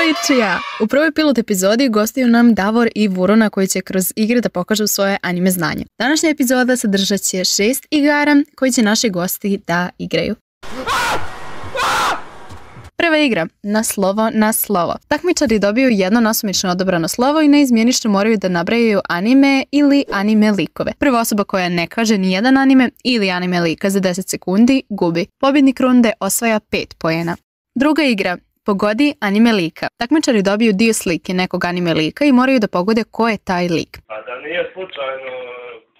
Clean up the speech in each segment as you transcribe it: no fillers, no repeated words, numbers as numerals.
Koichija! U prvoj pilot epizodi gostuju nam Davor i Vuruna koji će kroz igre da pokažu svoje anime znanje. Današnja epizoda sadržat će 6 igara koji će naši gosti da igraju. Prva igra, na slovo na slovo. Takmičari dobiju jedno nasumično odabrano slovo i neizmjenično moraju da nabrajaju anime ili anime likove. Prva osoba koja ne kaže ni jedan anime ili anime lika za 10 sekundi gubi. Pobjednik runde osvaja 5 poena. Druga igra, pogodi anime lika. Takmičari dobiju dio slike nekog anime lika i moraju da pogode ko je taj lik. A da nije slučajno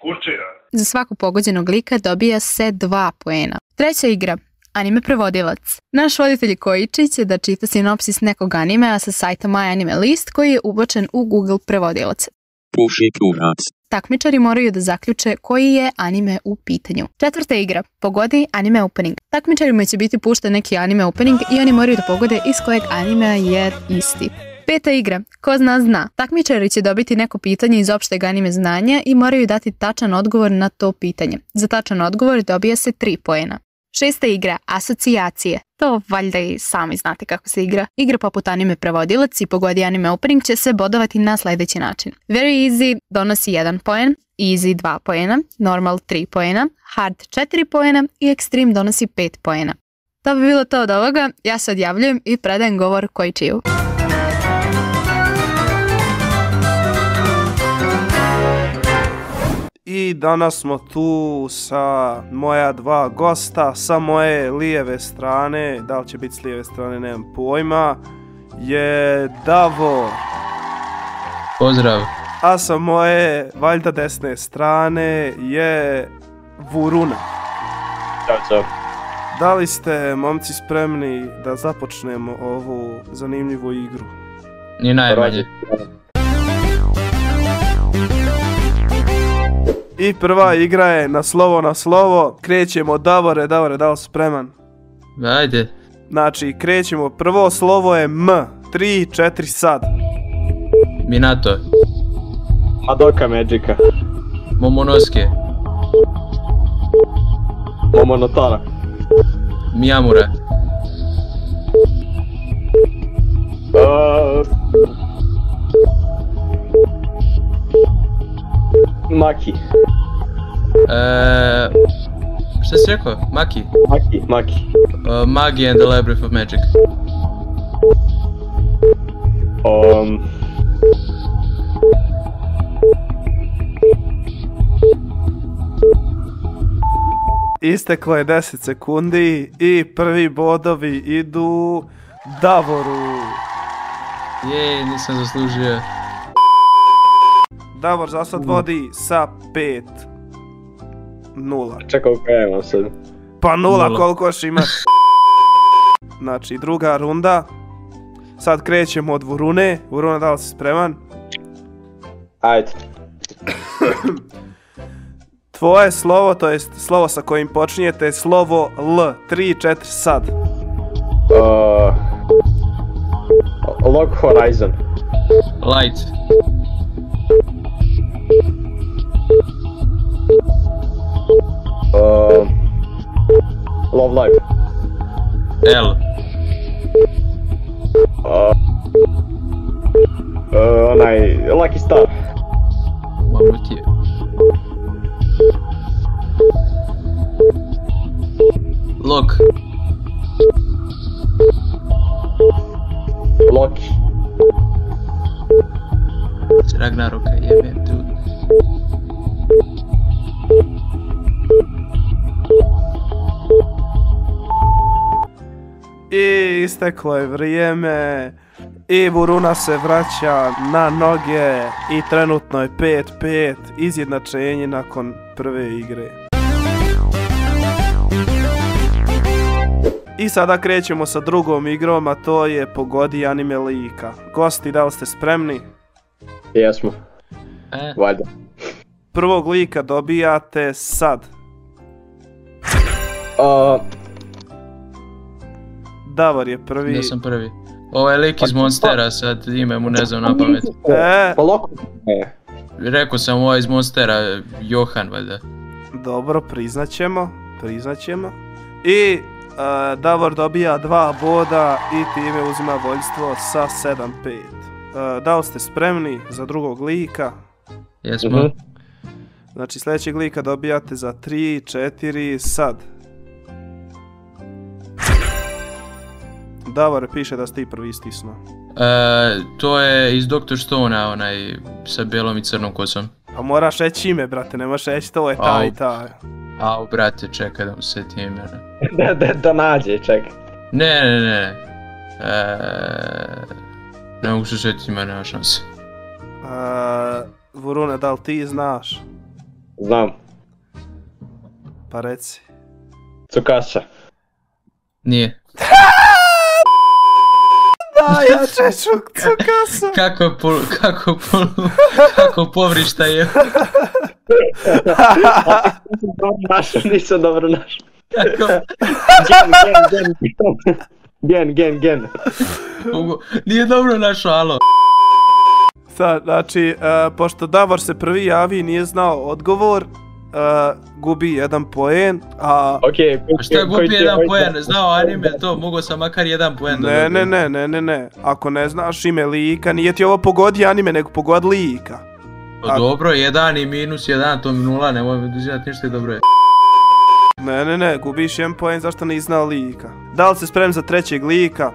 Kurčija. Za svakog pogođenog lika dobija se 2 poena. Treća igra, anime prevodilac. Naš voditelj Koichi će da čita sinopsis nekog animea sa sajta My Anime List koji je ubačen u Google prevodilac. Takmičari moraju da zaključe koji je anime u pitanju. Četvrta igra, pogodi anime opening. Takmičarima će biti pušten neki anime opening i oni moraju da pogode iz kojeg animea je isti. Peta igra, ko zna zna. Takmičari će dobiti neko pitanje iz opšteg anime znanja i moraju dati tačan odgovor na to pitanje. Za tačan odgovor dobija se 3 poena. Šesta igra, asocijacije. To valjda i sami znate kako se igra. Igra poput anime prevodilac i pogodi anime opening će se bodovati na sljedeći način. Very easy donosi 1 poen, easy 2 poena, normal 3 poena, hard 4 poena i extreme donosi 5 poena. To bi bilo to od ovoga, ja se odjavljujem i predajem govor Koichiju. I danas smo tu sa moja 2 gosta, sa moje lijeve strane, da li će biti s lijeve strane nemam pojma, je Davor. Pozdrav. A sa moje valjda desne strane je Vuruna. Ćao. Da li ste, momci, spremni da započnemo ovu zanimljivu igru? Ni najmanje. I prva igra je na slovo. Krećemo, Davore, da li si spreman? Ajde. Znači, krećemo, prvo slovo je M. 3, 4, sad. Minato. Madoka Magica. Momonosuke. Momonotara. Miyamura. Maki. Šta si rekao? Maki? Maki. Magi and the Labyrinth of Magic. Isteklo je 10 sekundi i prvi bodovi idu Davoru. Jej, nisam zaslužio. Davor za sad vodi sa 5-0. Čekaj, kaj imam sad? Pa 0 koliko još ima. Znači, druga runda. Sad krećemo od Vurune. Vuruna, da li si spreman? Ajde. Tvoje slovo, to jest slovo sa kojim počinjete, je slovo L. 3, 4, sad. Log Horizon. Light. Love Life. L. Onaj, Lucky Star. Mamut je. Lock. Loki. Ragnaroka, jebem tu. I isteklo je vrijeme. I Vuruna se vraća na noge. I trenutno je 5-5. Izjednačenje nakon prve igre. I sada krećemo sa drugom igrom, a to je pogodi anime lika. Gosti, da li ste spremni? Jesmo. Valjda. Prvog lika dobijate sad. Davor je prvi. Ja sam prvi. Ovo je lik iz Monstera, sad ime mu ne znam na pamet. Pa loko. Rekao sam ovo iz Monstera, Johan valjda. Dobro, priznaćemo. I Davor dobija 2 boda i time uzima voljstvo sa 7-5. Da li ste spremni za drugog lika? Jesmo. Znači sljedećeg lika dobijate za 3, 4, sad. Davor piše da ste ti prvi stisnuo. To je iz Dr. Stone-a, onaj sa bijelom i crnom kosom. Pa moraš reći ime, brate, ne možeš reći to je ta i ta. Au, brate, čekaj da mu sjetim imena. Da nađe, čekaj. Ne. Ne mogu se sjetiti imena, nema šanse. Vurune, da li ti znaš? Znam. Pa reci. Cukasa. Nije. Da, ja čeću Cukasa. Kako povrišta je. Nisam dobro našao. Gen. Nije dobro našao, alo. Sad, znači, pošto Davor se prvi javi i nije znao odgovor, gubi 1 poen, a... A šta gubi 1 poen? Znao anime to, mogo sam makar 1 poen da dobijem. Ne, ako ne znaš ime lika, nije ti ovo pogodi anime, nego pogodi lika. Dobro, 1 i minus 1, to mi 0, nemoj mi uzimati ništa i dobro je. Ne, gubiš 1 poen zašto nisi znao lika. Da li se spremni za trećeg lika?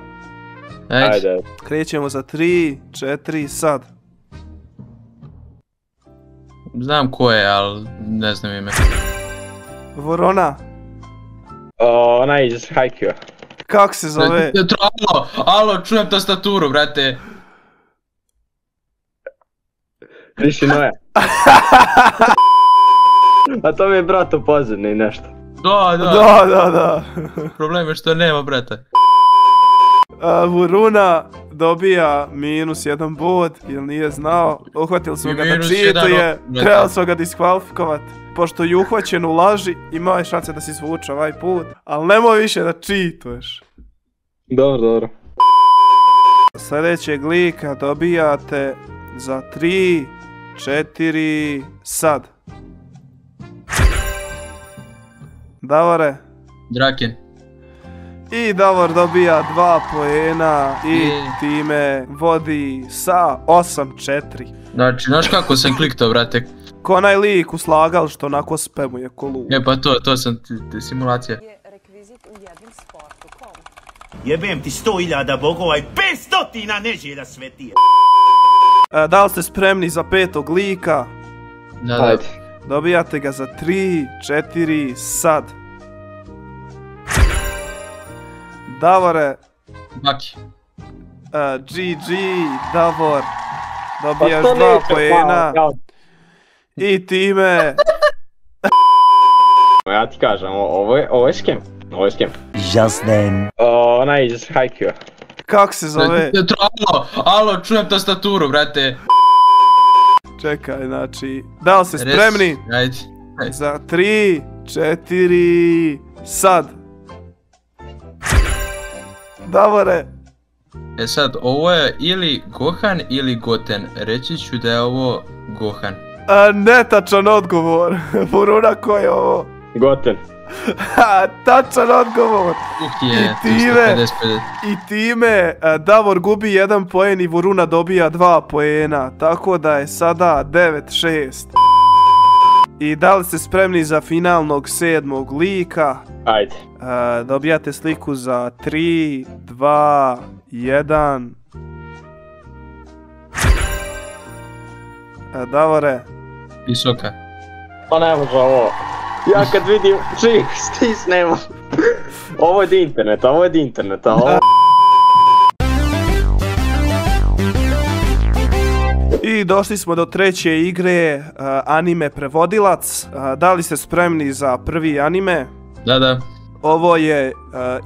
Ajde. Krećemo za 3, 4, sad. Znam ko je, ali ne znam ime. Vorona. Ona je iz Haikyuu. Kako se zove? Alo, čujem tastaturu, brate. Nishinoya. A to mi je brat u pozadini i nešto. Da. Problem je što nema brata. Voruna dobija minus 1 bod, jer nije znao. Uhvatili smo ga da čituje, trebali smo ga diskvalifikovat. Pošto je uhvaćen u laži, imao je šanse da si izvuče ovaj put, ali nemoj više da čituješ. Dobro. Sljedećeg lika dobijate za 3, 4, sad. Davore. Draken. I Davor dobija 2 poena i time vodi sa 8-4. Znači, znaš kako sam kliktao, brate? Ko onaj lik uslagal što onako spemuje ko lud. Pa to sam simulacija. Jebem ti 100.000 bogova i 500 neželja svetije. Da li ste spremni za 5. lika? Da. Dobijate ga za 3, 4, sad. Davore. Baki. GG, Davor. Dobijaš 2 poena. I time... Ja ti kažem, ovo je skem. Just then. Ona je iz Haikyuu. Kako se zove? Alo, čujem tastaturu, brate. Čekaj, znači... Da li ste spremni? Ajde. Za 3, 4, sad. Davore. Sad, ovo je ili Gohan ili Goten. Reći ću da je ovo Gohan. Netačan odgovor. Voruna, ko je ovo? Goten. Tačan odgovor. I time Davor gubi 1 poen i Voruna dobija 2 poena. Tako da je sada 9-6. I da li ste spremni za finalnog 7. lika? Ajde. Dobijate sliku za 3, 2, 1. Davore. Visoka. Pa ne može ovo. Ja kad vidim čih stisnemo. Ovo je od interneta, I došli smo do treće igre, anime prevodilac. Da li ste spremni za prvi anime? Da. Ovo je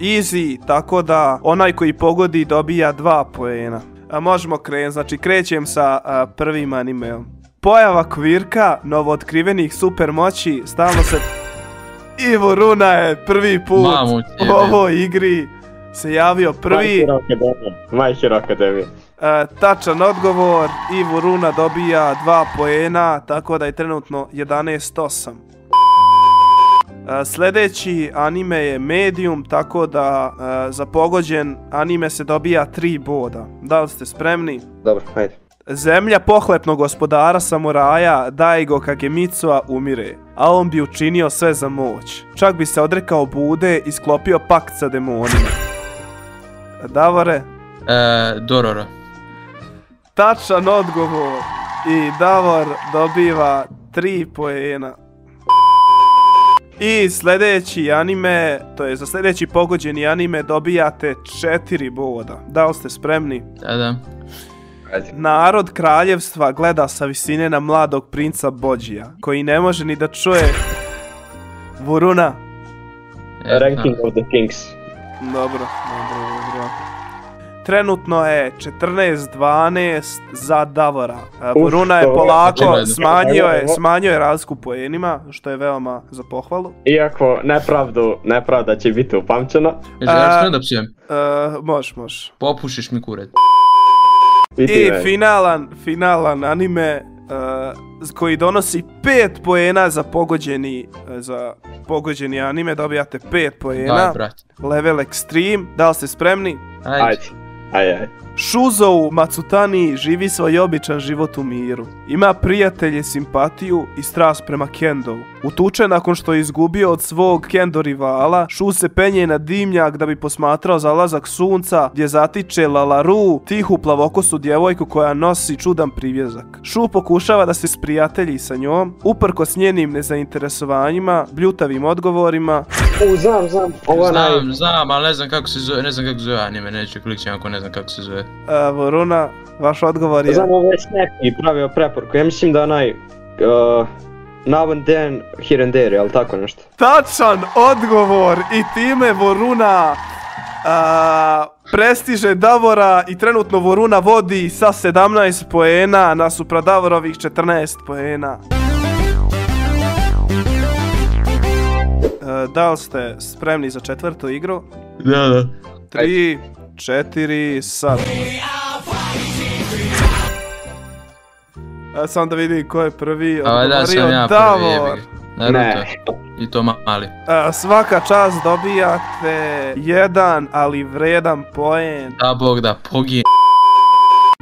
easy, tako da onaj koji pogodi dobija 2 poena. Možemo krenuti, znači krećem sa prvim animeom. Pojava Kvirka, novootkrivenih super moći, stalno se... I Voruna je prvi put u ovoj igri se javio prvi. My Hero Academia. Tačan odgovor i Voruna dobija 2 poena, tako da je trenutno 11-8. Sljedeći anime je Medium, tako da za pogođen anime se dobija 3 boda. Da li ste spremni? Dobro, hajde. Zemlja pohlepnog gospodara samuraja Daigo Kagemitsuwa umire, a on bi učinio sve za moć. Čak bi se odrekao Bude i sklopio pakt sa demonima. Davore? Dororo. Tačan odgovor. I Davor dobiva 3 poena. I sljedeći anime, to je za sljedeći pogođeni anime dobijate 4 boda. Da li ste spremni? Da. Narod kraljevstva gleda sa visine na mladog princa Bođija, koji ne može ni da čuje Voruna. Ranking of the Kings. Dobro. Trenutno je 14-12 za Davora. Voruna je polako smanjio je razliku poenima, što je veoma za pohvalu. Iako nepravda će biti upamćena. Ja ću da psujem. Možeš. Popušiš mi kuret. I finalan anime koji donosi 5 poena za pogođeni anime, dobijate 5 poena. Daj, brat. Level Extreme, da li ste spremni? Ajde. Shuzou Matsutani živi svoj običan život u miru. Ima prijatelje, simpatiju i strast prema Kendou. Utučen nakon što je izgubio od svog Kendo rivala, Shu se penje na dimnjak da bi posmatrao zalazak sunca, gdje zatiče Lalaru, tihu plavokosu djevojku koja nosi čudan privjezak. Shu pokušava da se sprijatelji sa njom, uprkos njenim nezainteresovanjima, bljutavim odgovorima. Znam, ali ne znam kako se zove anime, neću klikćem ako ne znam kako se zove. Voruna, vaš odgovor je... Znam, ovo je Snappy pravio preporuku, ja mislim da onaj... Now and then, here and there, ali tako nešto. Tačan odgovor i time Voruna prestiže Davora i trenutno Voruna vodi sa 17 poena nasupra Davorovih 14 poena. Da li ste spremni za 4. igru? Da. 3, 4, sad. Sam da vidim ko je prvi odgovorio. Davor. Naruto. I to mali. Svaka čast, dobijate 1, ali vredan poen. Da bog da pogine.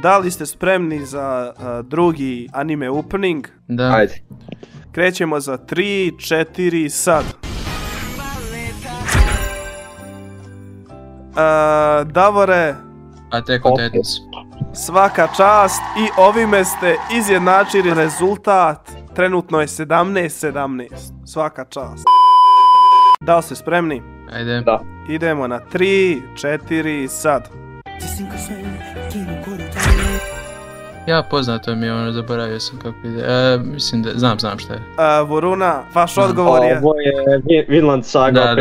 Da li ste spremni za drugi anime opening? Da. Ajde. Krećemo za 3, 4, sad. Davore. Attack on Titans. Svaka čast i ovime ste izjednačili rezultat. Trenutno je 17-17. Svaka čast. Da li ste spremni? Ajde. Da. Idemo na 3, 4, sad. Ja poznato mi je ono, zaboravio sam kako ide. Mislim da, znam šta je. Voruna, vaš odgovor je... Ovo je Vinland Saga.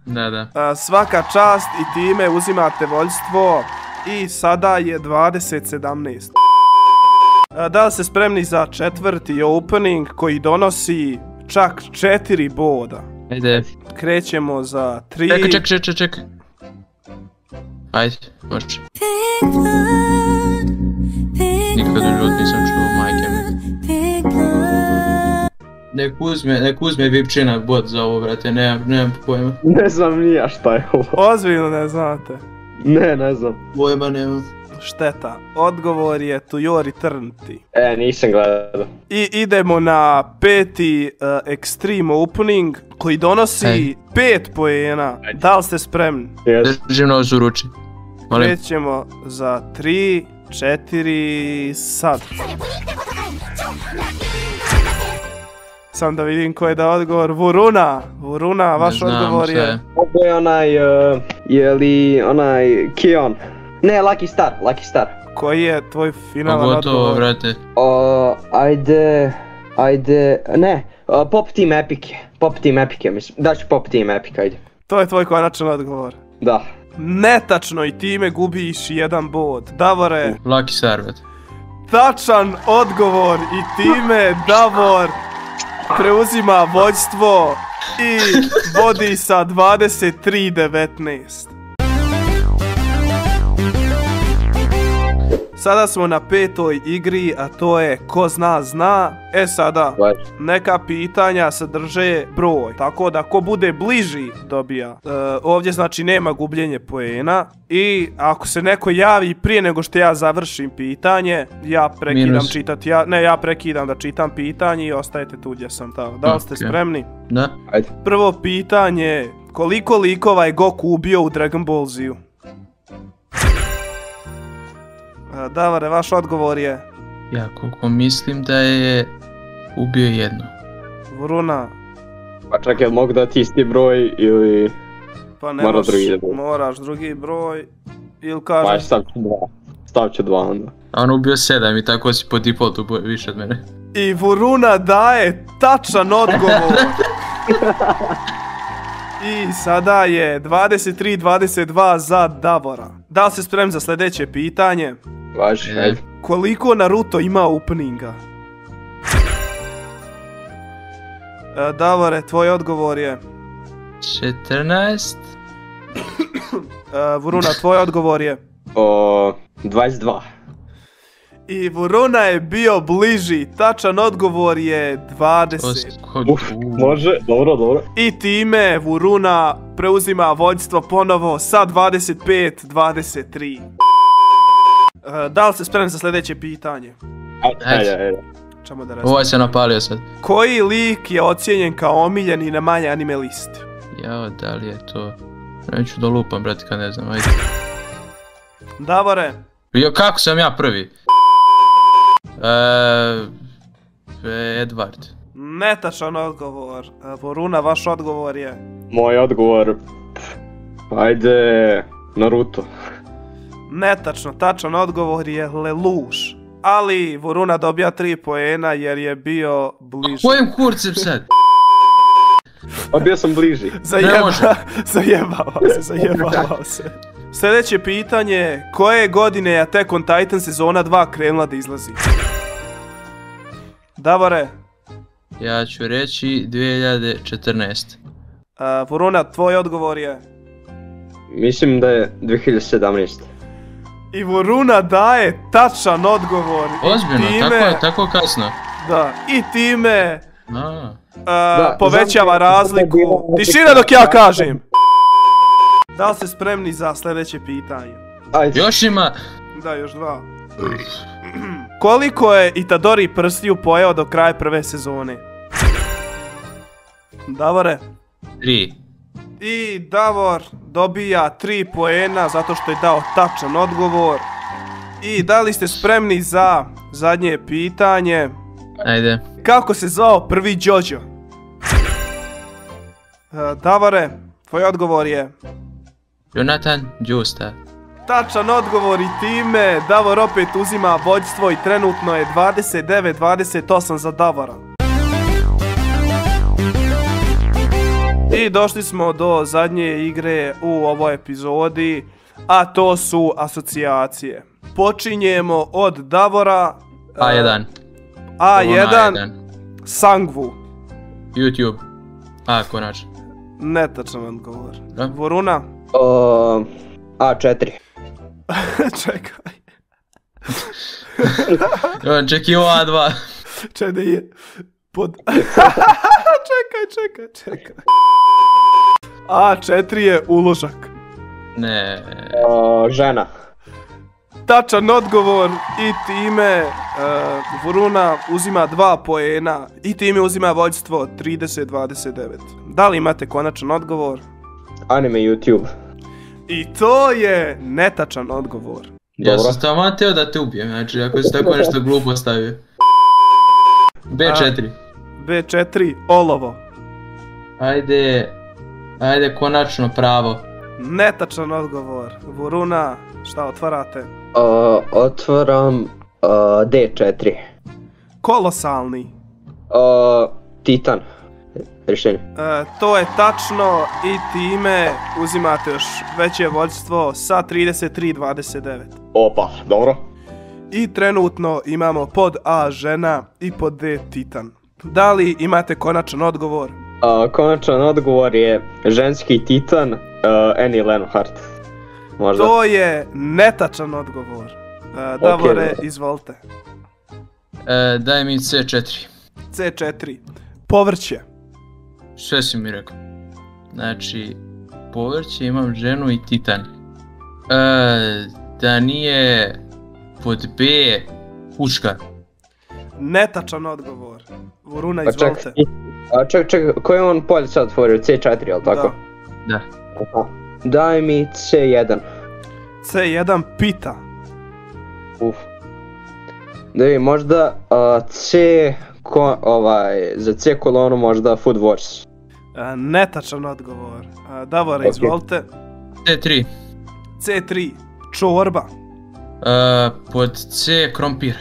Da. Svaka čast i time uzimate voljstvo. I sada je 20-17. Da li ste spremni za 4. opening koji donosi čak 4 boda? Ajde. Krećemo za 3... Ček. Ajde, možeš. Nikad u životu nisam čuo, majke me. Nek uzme Vipčina bot za ovo, brate, nemam pojma. Ne znam nija šta je ovo. Ozbiljno ne znate? Ne znam. Pojma nemam. Šteta. Odgovor je To Your Eternity. Nisam gledao. I idemo na 5. Extreme opening koji donosi 5 poena. Da li ste spremni? Držim nos u ruči. Krećemo za 3, 4, sad. Sam da vidim ko je da odgovor. Voruna, vaš odgovor je... Ovo je onaj, je li onaj Kion? Ne, Lucky Star. Koji je tvoj finalan odgovor? Gotovo, vrate. Ajde, ne, Pop Team Epic je, mislim. Daću Pop Team Epic, ajde. To je tvoj konačan odgovor? Da. Netačno i time gubiš 1 bod. Davore... Lucky Star, vrate. Tačan odgovor i time Davor preuzima vođstvo i vodi sa 23-19. Sada smo na 5. igri, a to je ko zna zna. Sada, neka pitanja sadrže broj, tako da ko bude bliži dobija. Ovdje znači nema gubljenje poena i ako se neko javi prije nego što ja završim pitanje, ja prekidam čitati, ja prekidam da čitam pitanje i ostajete tu gdje sam tamo. Da li ste spremni? Da. Ajde. Prvo pitanje, koliko likova je Goku ubio u Dragon Ball Z-u? Davore, vaš odgovor je? Ja koliko mislim da je ubio jedno. Vruna. Pa čekaj, mogu dati isti broj ili... Pa ne moraš drugi broj. Ili kažem... Pa stavit ću 2 onda. A on ubio 7 i tako si po defaultu više od mene. I Vruna daje tačan odgovor. I sada je 23-22 za Davora. Da li se spremni za sljedeće pitanje? Važi, ajde. Koliko Naruto ima openinga? Davore, tvoj odgovor je? 14. Vruna, tvoj odgovor je? 22. I Vruna je bio bliži, tačan odgovor je 20. Može, dobro. I time Vruna preuzima vođstvo ponovo sa 25-23. Da li se spremni za sljedeće pitanje? Ajde. Ovo se napalio sad. Koji lik je ocijenjen kao omiljeni na manje anime listi? Jao, da li je to... Neću da lupam, brati, kad ne znam, ajde. Davore? Jo, kako sam ja prvi? Edward. Netačan odgovor. Vruna, vaš odgovor je? Moj odgovor... Ajde... Naruto. Netačno, tačan odgovor je Lelouch. Ali Vruna dobija 3 poena jer je bio bliži. Kojim kurcem sad? Pa bio sam bliži. Zajebavao se. Sljedeće pitanje, koje godine je Attack on Titan sezona 2 krenula da izlazi? Davore? Ja ću reći 2014. Vruna, tvoj odgovor je? Mislim da je 2017. I Vruna daje tačan odgovor. Ozbiljno, tako kasno. Da, i time povećava razliku. Tišina dok ja kažem. Da li ste spremni za sljedeće pitanje? Ajde. Još ima. Da, još 2. Koliko je Itadori prstiju pojeo do kraja prve sezone? Davore? 3. I Davor dobija 3 poena zato što je dao tačan odgovor. I da li ste spremni za zadnje pitanje? Ajde. Kako se zvao prvi JoJo? Davore, tvoj odgovor je? Jonathan Justa. Tačan odgovor i time Davor opet uzima vođstvo i trenutno je 29-28 za Davora. I došli smo do zadnje igre u ovoj epizodi, a to su asocijacije. Počinjemo od Davora. A1. Sangvu. YouTube. Konačno. Netačan odgovor. Vruna? A4. Čekaj. Čekaj, A2. Čekaj je pod... Čekaj. A4 je uložak. Ne. Žena. Tačan odgovor i time Vruna uzima 2 poena i time uzima vođstvo 30-29. Da li imate konačan odgovor? Anime YouTube. I to je netačan odgovor. Ja sam tamo teo da te ubijem, znači ako si tako nešto glupo stavio. B4. B4, olovo. Ajde konačno pravo. Netačan odgovor. Vruna, šta otvarate? Otvaram D4. Kolosalni. Titan. Rješenje. To je tačno i time uzimate još veće vođstvo sa 33-29. Opa, dobro. I trenutno imamo pod A žena i pod D Titan. Da li imate konačan odgovor? Konačan odgovor je ženski Titan, Annie Leonhardt. Možda. To je netačan odgovor. Davore, izvolite. Daj mi C4. C4. Povrće. Sve si mi rekao. Znači, povrće, imam ženu i titan. Da nije pod B, puška. Netačan odgovor. Voruna, izvolite. Čekaj, koji je on polje sad otvorio? C4, jel tako? Da. Aha. Daj mi C1. C1 pita. Da je možda za C kolonu možda Food Wars. Netačan odgovor. Davore, izvolite. C3. C3. Čorba. Pod C krompir.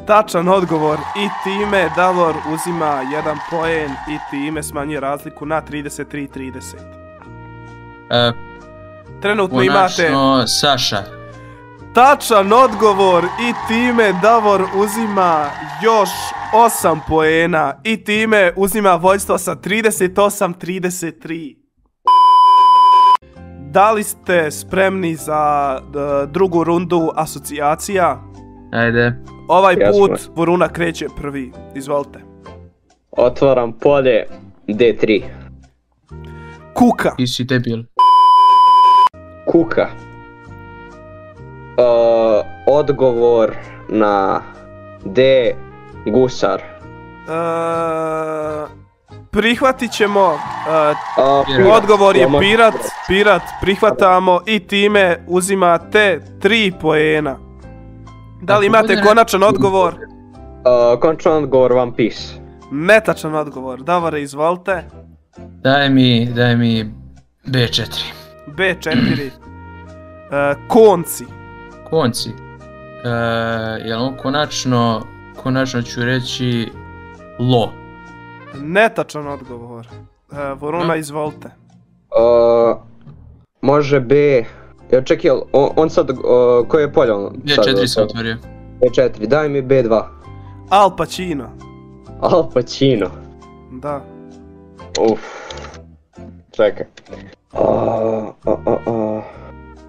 Tačan odgovor i time Davor uzima 1 poen i time smanjuje razliku na 33-30. Trenutno imate... Konačno Saša. Tačan odgovor i time Davor uzima još 8 poena i time uzima vođstvo sa 38-33. Da li ste spremni za drugu rundu asocijacija? Ajde. Ovaj put Voruna kreće prvi. Izvolite. Otvaram polje D3. Kuka. Ti si debil. Kuka. Odgovor na D. Gusar. Prihvatit ćemo. Odgovor je pirat. Pirat prihvatamo i time uzimate 3 poena. Da li imate konačan odgovor? Konačan odgovor One Piece. Netačan odgovor. Davore, izvolite. Daj mi B4. B4. Konci. Konci. Jel on konačno ću reći lo. Netačan odgovor. Voruna, izvolite. Može B. Čekaj, on sad, koje je polje on? B4 se otvorio. B4, daj mi B2. Al Pacino. Al Pacino. Da. Čekaj.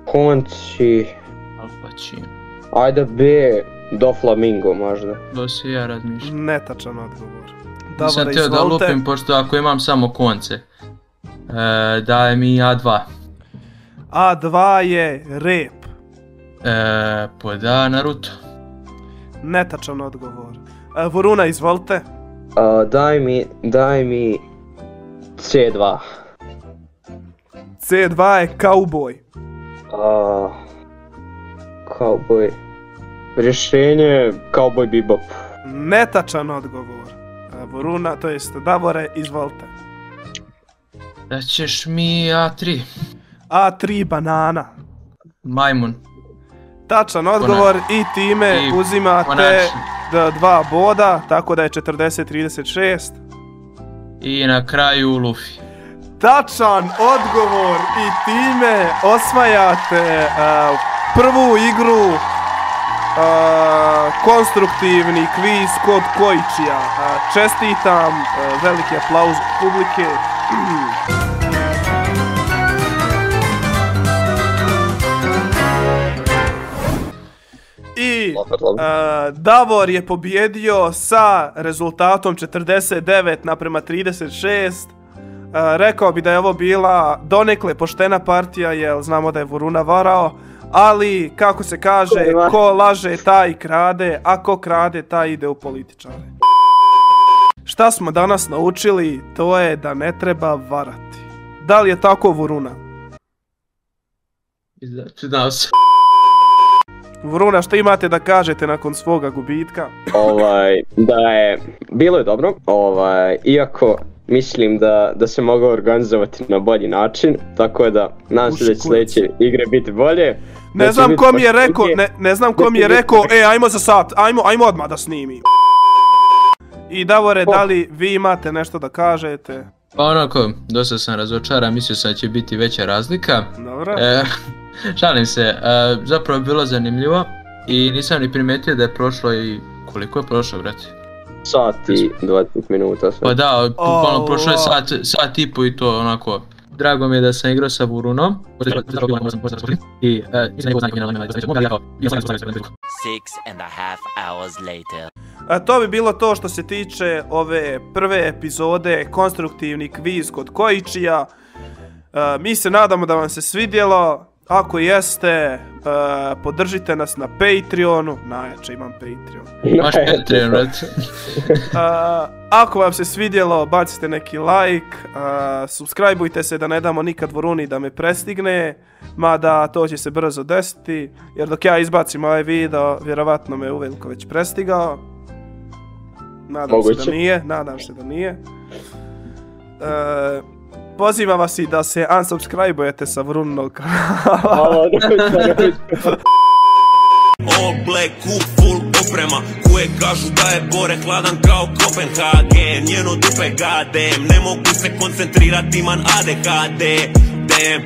Konci... Al Pacino. Ajde B, Doflamingo možda. To se ja razmišljam. Netačan odgovor. Nisam teo da lupim, pošto ako imam samo konce. Daj mi A2. A2 je rep. Pod A Naruto. Netačan odgovor. Voruna, izvolite. Daj mi C2. C2 je Cowboy. Cowboy. Rješenje Cowboy Bebop. Netačan odgovor. Voruna, to jest Davore, izvolite. Da ćeš mi A3. A3 banana. Majmun. Tačan odgovor i time uzimate 2 boda, tako da je 40-36. I na kraju Luffy. Tačan odgovor i time osvajate prvu igru konstruktivni kviz kod Kojičija. Čestitam, veliki aplauz publike. I Davor je pobjedio sa rezultatom 49:36. Rekao bi da je ovo bila donekle poštena partija, jer znamo da je Voruna varao, ali kako se kaže, ko laže taj krade, a ko krade taj ide u političare. Šta smo danas naučili, to je da ne treba varati. Da li je tako, Voruna? Znao sam. Voruna, što imate da kažete nakon svoga gubitka? Da je, bilo je dobro, iako mislim da se mogao organizovati na bolji način, tako da nadam se da će sljedeće igre biti bolje. Ne znam ko mi je rekao, ne znam ko mi je rekao, ajmo za sat, ajmo odmah da snimi. I Davore, da li vi imate nešto da kažete? Pa onako, dosta sam razočaran, mislio sam da će biti veća razlika. Dobro. Šalim se, zapravo je bilo zanimljivo i nisam ni primijetio da je prošlo i koliko je prošlo, brate? Sat i 20 minuta sve. Pa da, bukvalno prošlo je sat i po i to onako Drago mi je da sam igrao sa Vurunom. I to bi bilo to što se tiče ove prve epizode konstruktivni kviz kod Kojičija. Mi se nadamo da vam se svidjelo. Ako jeste, podržite nas na Patreonu. Najjače imam Patreon. Maš Patreon, vrat. Ako vam se svidjelo, bacite neki like. Subscribeujte se da ne damo nikad Voruni da me prestigne. Mada to će se brzo desiti. Jer dok ja izbacim ovaj video, vjerovatno me uveliko već prestigao. Nadam se da nije. Pozivam vas i da se unsubscribe-ujete sa Vruninog kanala. All black, cool, full oprema, koje kažu da je gore hladan kao Kopenhagen. Njeno dupe gadem, ne mogu se koncentrirati, imam ADHD. Damn.